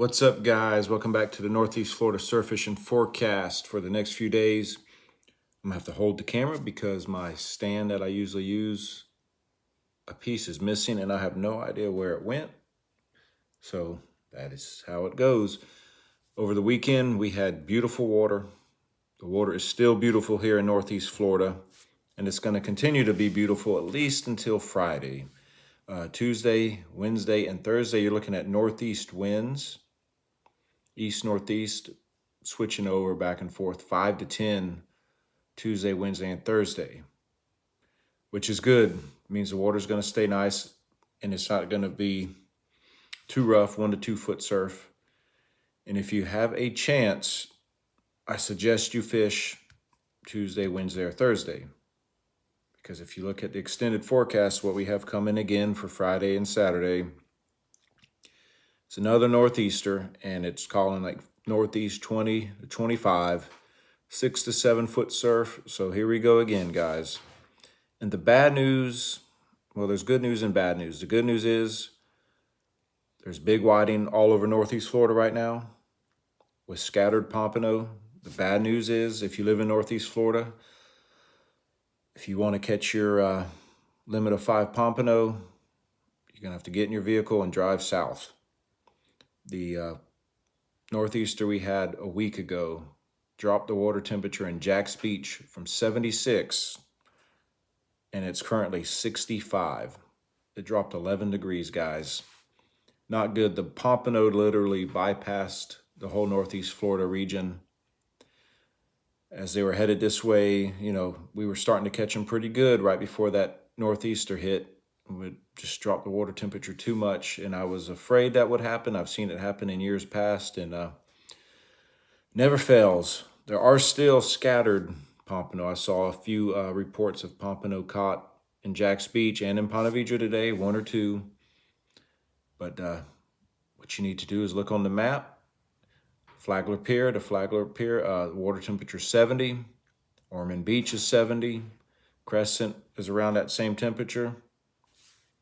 What's up, guys? Welcome back to the Northeast Florida Surf Fishing Forecast for the next few days. I'm gonna have to hold the camera because my stand that I usually use, a piece is missing and I have no idea where it went. So that is how it goes. Over the weekend, we had beautiful water. The water is still beautiful here in Northeast Florida, and it's gonna continue to be beautiful at least until Friday. Tuesday, Wednesday, and Thursday, you're looking at northeast winds. East-northeast, switching over back and forth 5 to 10 Tuesday, Wednesday, and Thursday, which is good. It means the water's going to stay nice and it's not going to be too rough, 1 to 2 foot surf. And if you have a chance, I suggest you fish Tuesday, Wednesday, or Thursday, because if you look at the extended forecast, what we have coming again for Friday and Saturday, it's another northeaster, and it's calling like northeast 20 to 25, 6 to 7 foot surf. So here we go again, guys. And the bad news, well, there's good news and bad news. The good news is there's big whiting all over Northeast Florida right now with scattered pompano. The bad news is if you live in Northeast Florida, if you want to catch your limit of 5 pompano, you're going to have to get in your vehicle and drive south. The northeaster we had a week ago dropped the water temperature in Jax Beach from 76, and it's currently 65. It dropped 11 degrees, guys. Not good. The pompano literally bypassed the whole Northeast Florida region. As they were headed this way, we were starting to catch them pretty good right before that northeaster hit. Would just drop the water temperature too much, and I was afraid that would happen. I've seen it happen in years past, and never fails. There are still scattered pompano. I saw a few reports of pompano caught in Jax Beach and in Ponte Vedra today, 1 or 2. But what you need to do is look on the map. Flagler Pier to Flagler Pier, water temperature 70. Ormond Beach is 70. Crescent is around that same temperature.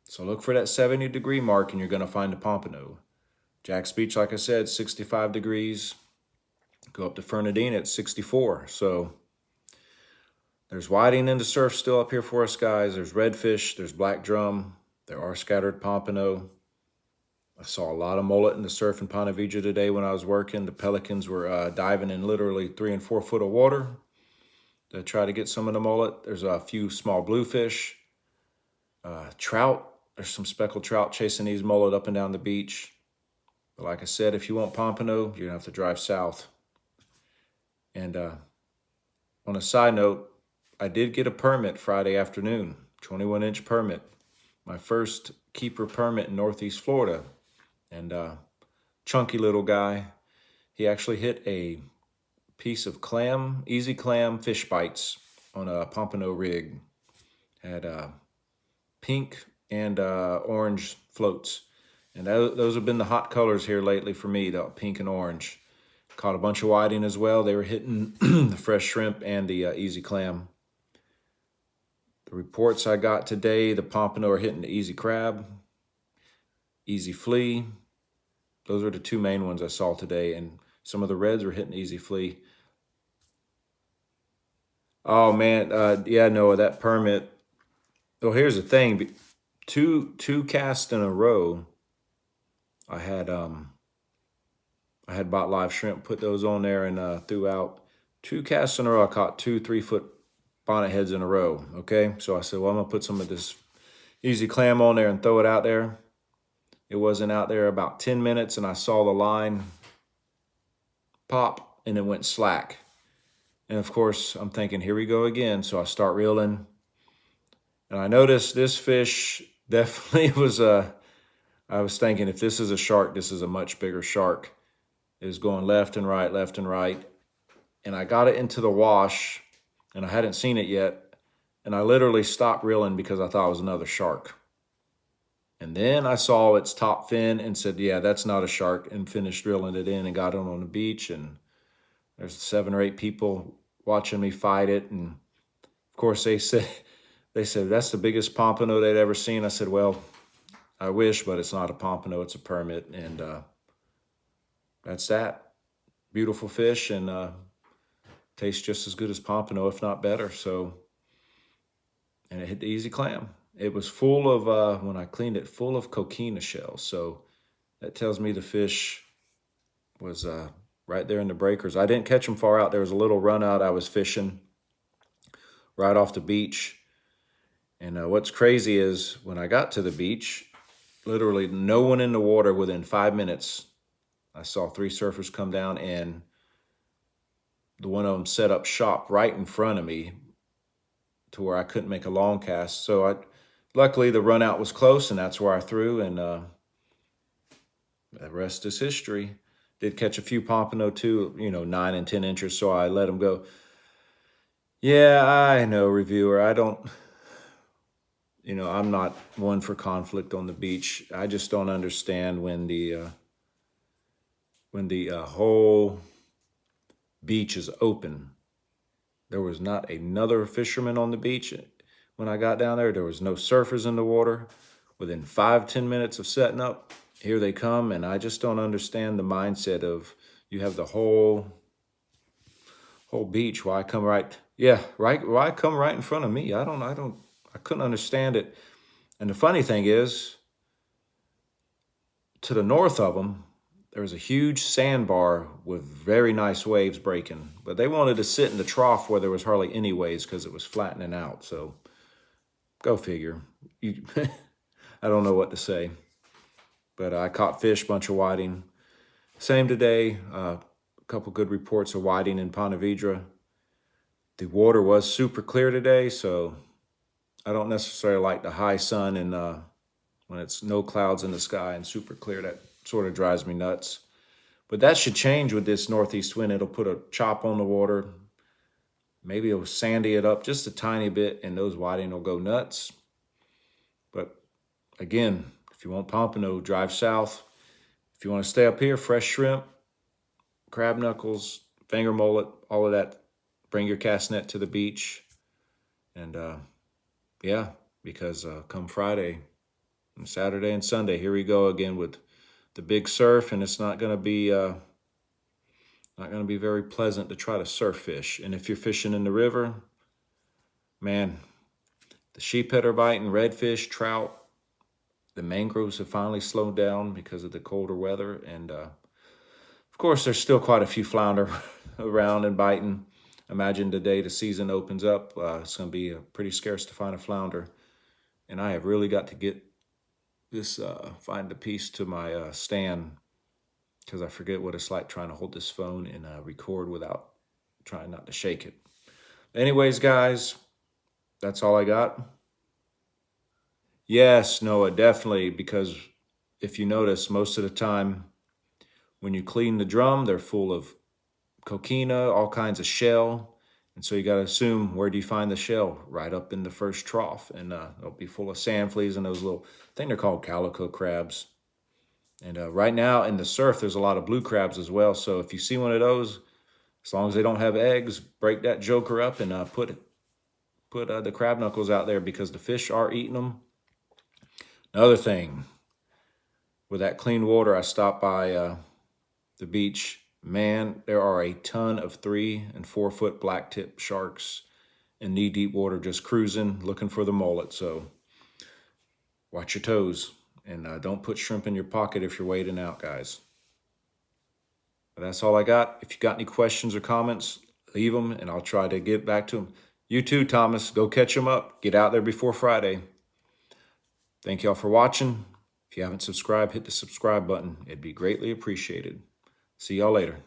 So look for that 70-degree mark and you're going to find the pompano. Jax Beach, like I said, 65 degrees. Go up to Fernandina at 64. So there's whiting in the surf still up here for us, guys. There's redfish, there's black drum. There are scattered pompano. I saw a lot of mullet in the surf in Ponte Vedra today when I was working. The pelicans were diving in literally 3 and 4 foot of water to try to get some of the mullet. There's a few small bluefish, trout. There's some speckled trout chasing these mullet up and down the beach. But like I said, if you want pompano, you're going to have to drive south. And on a side note, I did get a permit Friday afternoon, 21-inch permit. My first keeper permit in Northeast Florida. And chunky little guy, he actually hit a piece of clam, easy clam fish bites on a pompano rig. Had pink and orange floats. And those have been the hot colors here lately for me, the pink and orange. Caught a bunch of whiting as well. They were hitting the fresh shrimp and the easy clam. The reports I got today, the pompano are hitting the easy crab, easy flea. Those are the 2 main ones I saw today. And some of the reds were hitting easy flea. Oh, man. Yeah, Noah, that permit. Well, here's the thing. Two casts in a row, I had bought live shrimp, put those on there, and threw out 2 casts in a row. I caught 2 3-foot bonnet heads in a row. Okay, so I said, well, I'm gonna put some of this easy clam on there and throw it out there. It wasn't out there about 10 minutes, and I saw the line pop, and it went slack. And of course, I'm thinking, here we go again. So I start reeling, and I noticed this fish definitely was I was thinking, if this is a shark, this is a much bigger shark. It was going left and right, left and right. And I got it into the wash, and I hadn't seen it yet. And I literally stopped reeling because I thought it was another shark. And then I saw its top fin and said, yeah, that's not a shark, and finished reeling it in and got it on the beach. And there's 7 or 8 people watching me fight it. And of course they said that's the biggest pompano they'd ever seen. I said, well, I wish, but it's not a pompano, it's a permit. And that's that. Beautiful fish, and tastes just as good as pompano, if not better. So, and it hit the easy clam. It was full of, when I cleaned it, full of coquina shells. So that tells me the fish was right there in the breakers. I didn't catch them far out. There was a little run out I was fishing right off the beach. And what's crazy is when I got to the beach, literally no one in the water within 5 minutes. I saw 3 surfers come down, and the one of them set up shop right in front of me to where I couldn't make a long cast. So luckily the run out was close, and that's where I threw, and the rest is history. Did catch a few pompano too, 9 and 10 inches, so I let them go. Yeah, I know, reviewer. I'm not one for conflict on the beach. I just don't understand when the whole beach is open. There was not another fisherman on the beach when I got down there. There was no surfers in the water. Within 5-10 minutes of setting up, here they come, and I just don't understand the mindset of you have the whole beach. Why come right? Yeah, right. Why come right in front of me? I couldn't understand it. And the funny thing is, to the north of them, there was a huge sandbar with very nice waves breaking, but they wanted to sit in the trough where there was hardly any waves because it was flattening out. So go figure. I don't know what to say, but I caught fish, bunch of whiting. Same today. A couple good reports of whiting in Ponte Vedra. The water was super clear today, so I don't necessarily like the high sun and when it's no clouds in the sky and super clear. That sort of drives me nuts. But that should change with this northeast wind. It'll put a chop on the water. Maybe it'll sandy it up just a tiny bit, and those whiting will go nuts. But again, if you want pompano, drive south. If you want to stay up here, fresh shrimp, crab knuckles, finger mullet, all of that, bring your cast net to the beach. And yeah, because come Friday and Saturday and Sunday, here we go again with the big surf, and it's not going to be very pleasant to try to surf fish. And if you're fishing in the river, man, the sheephead are biting, redfish, trout. The mangroves have finally slowed down because of the colder weather. And of course, there's still quite a few flounder around and biting. Imagine the day the season opens up, it's going to be pretty scarce to find a flounder. And I have really got to get this, find a piece to my stand, because I forget what it's like trying to hold this phone and record without trying not to shake it. Anyways, guys, that's all I got. Yes, Noah, definitely, because if you notice, most of the time when you clean the drum, they're full of coquina, all kinds of shell. And so you got to assume, where do you find the shell? Right up in the first trough. And they'll be full of sand fleas and those little, I think they're called calico crabs. And right now in the surf, there's a lot of blue crabs as well. So if you see one of those, as long as they don't have eggs, break that joker up and put the crab knuckles out there, because the fish are eating them. Another thing, with that clean water, I stopped by the beach. Man, there are a ton of 3 and 4 foot blacktip sharks in knee-deep water just cruising, looking for the mullet. So watch your toes, and don't put shrimp in your pocket if you're wading out, guys. But that's all I got. If you got any questions or comments, leave them, and I'll try to get back to them. You too, Thomas. Go catch them up. Get out there before Friday. Thank y'all for watching. If you haven't subscribed, hit the subscribe button. It'd be greatly appreciated. See y'all later.